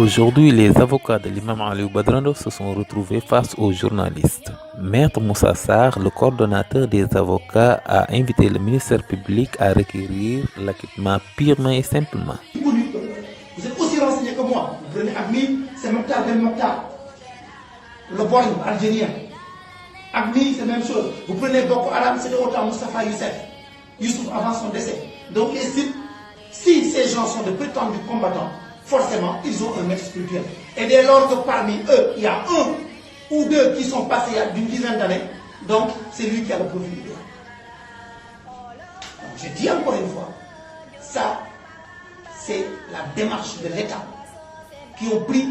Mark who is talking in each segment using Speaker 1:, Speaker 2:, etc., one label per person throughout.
Speaker 1: Aujourd'hui, les avocats de l'imam Aliou Badrando se sont retrouvés face aux journalistes. Maître Moussa Sarr, le coordonnateur des avocats, a invité le ministère public à requérir l'acquittement purement et simplement.
Speaker 2: Vous êtes aussi renseigné que moi. Vous prenez Agmi, c'est Mokhtar Ben Mokhtar. Le Boeing algérien. Agmi, c'est la même chose. Vous prenez Boko Haram, c'est autant Moustapha Youssef. Youssouf avant son décès. Donc, si ces gens sont de prétendus combattants, forcément, ils ont un maître spirituel. Et dès lors que parmi eux, il y a un ou deux qui sont passés il y a d'une dizaine d'années, donc c'est lui qui a le profil idéal. Donc, je dis encore une fois, ça, c'est la démarche de l'État qui ont pris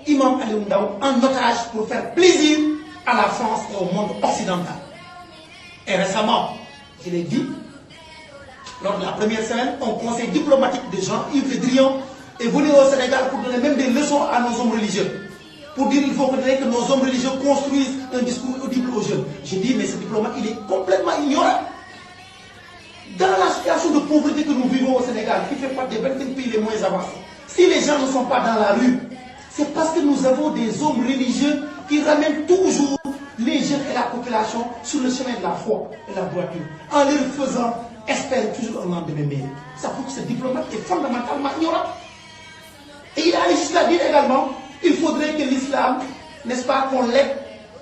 Speaker 2: Imam Aliou Ndao en otage pour faire plaisir à la France et au monde occidental. Et récemment, je l'ai dit, lors de la première semaine, un conseil diplomatique de Jean-Yves Le Drian est venu au Sénégal pour donner même des leçons à nos hommes religieux. Pour dire qu'il faut que nos hommes religieux construisent un discours audible aux jeunes. Je dis, mais ce diplomate, il est complètement ignorant. Dans la situation de pauvreté que nous vivons au Sénégal, qui fait partie des 25 pays les moins avancés, si les gens ne sont pas dans la rue, c'est parce que nous avons des hommes religieux qui ramènent toujours les jeunes et la population sur le chemin de la foi et la droiture, en leur faisant espérer toujours un lendemain meilleur. Ça prouve que ce diplomate est fondamentalement ignorant. Et il a jusqu'à dire également, il faudrait que l'islam, n'est-ce pas, qu'on l'aide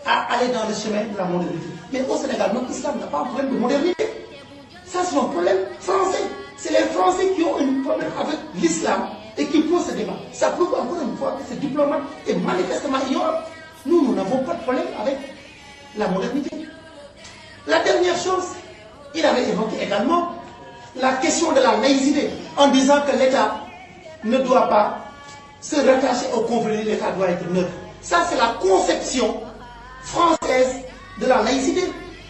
Speaker 2: à aller dans le chemin de la modernité. Mais au Sénégal, notre islam n'a pas un problème de modernité. Ça, c'est un problème français. C'est les Français qui ont un problème avec l'islam et qui posent ce débat. Ça prouve encore une fois que ce diplomate est manifestement ignorant. Nous n'avons pas de problème avec la modernité. La dernière chose, il avait évoqué également la question de la laïcité en disant que l'État ne doit pas se rattacher au conflit, l'État doit être neutre. Ça, c'est la conception française de la laïcité.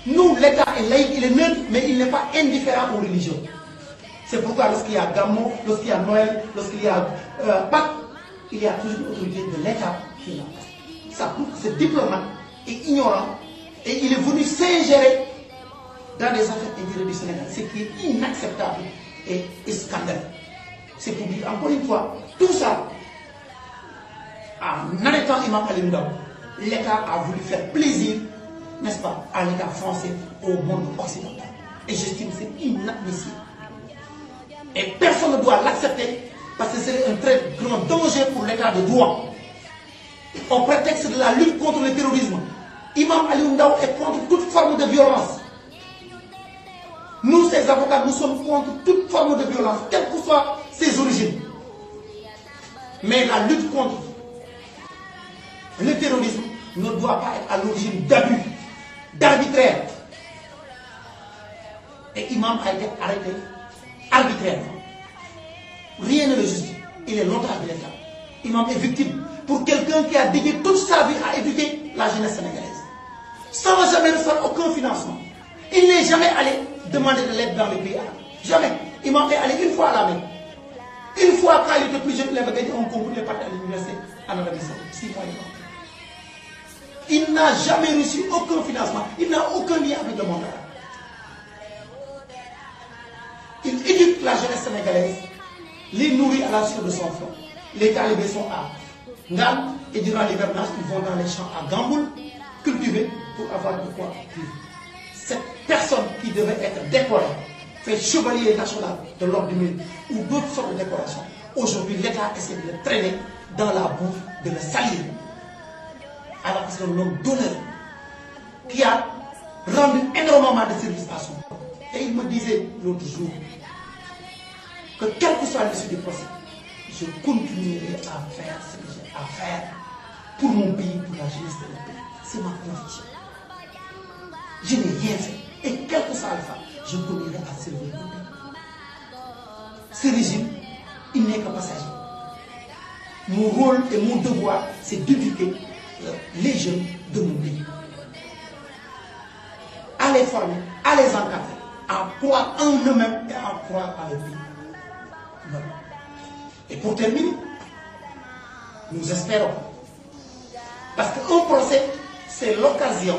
Speaker 2: Nous, l'État est laïque, il est neutre, mais il n'est pas indifférent aux religions. C'est pourquoi lorsqu'il y a Gammo, lorsqu'il y a Noël, lorsqu'il y a Pâques, il y a toujours une autorité de l'État qui est là. Ça prouve que ce diplomate est ignorant et il est venu s'ingérer dans les affaires intérieures du Sénégal, ce qui est inacceptable et scandaleux. C'est pour dire encore une fois, tout ça, en arrêtant Imam Aliou Ndao, l'État a voulu faire plaisir, n'est-ce pas, à l'État français, au monde occidental. Et j'estime que c'est inadmissible. Et personne ne doit l'accepter parce que c'est un très grand danger pour l'État de droit. Au prétexte de la lutte contre le terrorisme, Imam Aliou Ndao est contre toute forme de violence. Nous, ces avocats, nous sommes contre toute forme de violence, quelles que soient ses origines. Mais la lutte contre le terrorisme ne doit pas être à l'origine d'abus, d'arbitraire. Et Imam a été arrêté arbitrairement. Rien ne le justifie. Il est l'otage de l'État. Imam est victime pour quelqu'un qui a dédié toute sa vie à éduquer la jeunesse sénégalaise. Sans jamais recevoir aucun financement. Il n'est jamais allé demander de l'aide dans les pays arabes. Jamais. Imam est allé une fois à la Mecque. Une fois, quand il était plus jeune, il avait gagné un concours, il est parti à l'université en Arabie Saoudite. 6 mois avant. Il n'a jamais reçu aucun financement. Il n'a aucun lien avec le monde arabe. Il éduque la jeunesse sénégalaise, les nourrit à la suite de son front. Les talibés sont à Ngam et durant l'hivernage, ils vont dans les champs à Gamboul, cultiver pour avoir de quoi vivre. Cette personne qui devait être décorée, fait chevalier national de l'ordre du mérite ou d'autres sortes de décorations, aujourd'hui l'État essaie de le traîner dans la boue, de le salir. Alors que c'est un homme d'honneur qui a rendu énormément de services à son peuple. Et il me disait l'autre jour que quel que soit l'issue du procès, je continuerai à faire ce que j'ai à faire pour mon pays, pour la jeunesse de mon pays. C'est ma conviction. Je n'ai rien fait. Et quel que soit Alpha, je continuerai à servir mon pays. Ce régime, il n'est que passager. Mon rôle et mon devoir, c'est d'éduquer les jeunes de mon pays. À les former, à les encadrer, à croire en eux-mêmes et à croire à leur pays. Voilà. Et pour terminer, nous espérons, parce qu'un procès, c'est l'occasion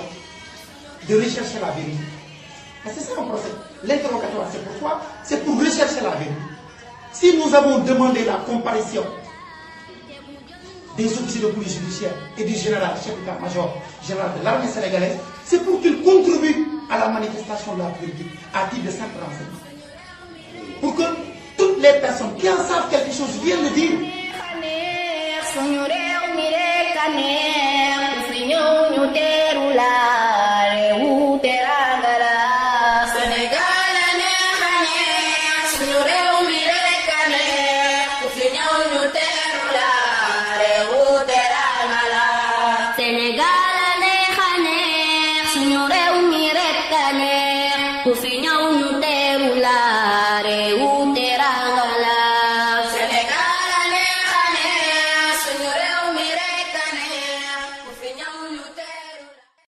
Speaker 2: de rechercher la vérité. C'est ça un procès. L'interrogatoire, c'est pourquoi? C'est pour rechercher la vérité. Si nous avons demandé la comparution des officiers de police judiciaire et du général chef d'état-major général de l'armée sénégalaise, c'est pour qu'ils contribuent à la manifestation de la politique à titre de simple renseignement. Pour que toutes les personnes qui en savent quelque chose viennent le dire.
Speaker 3: Señor,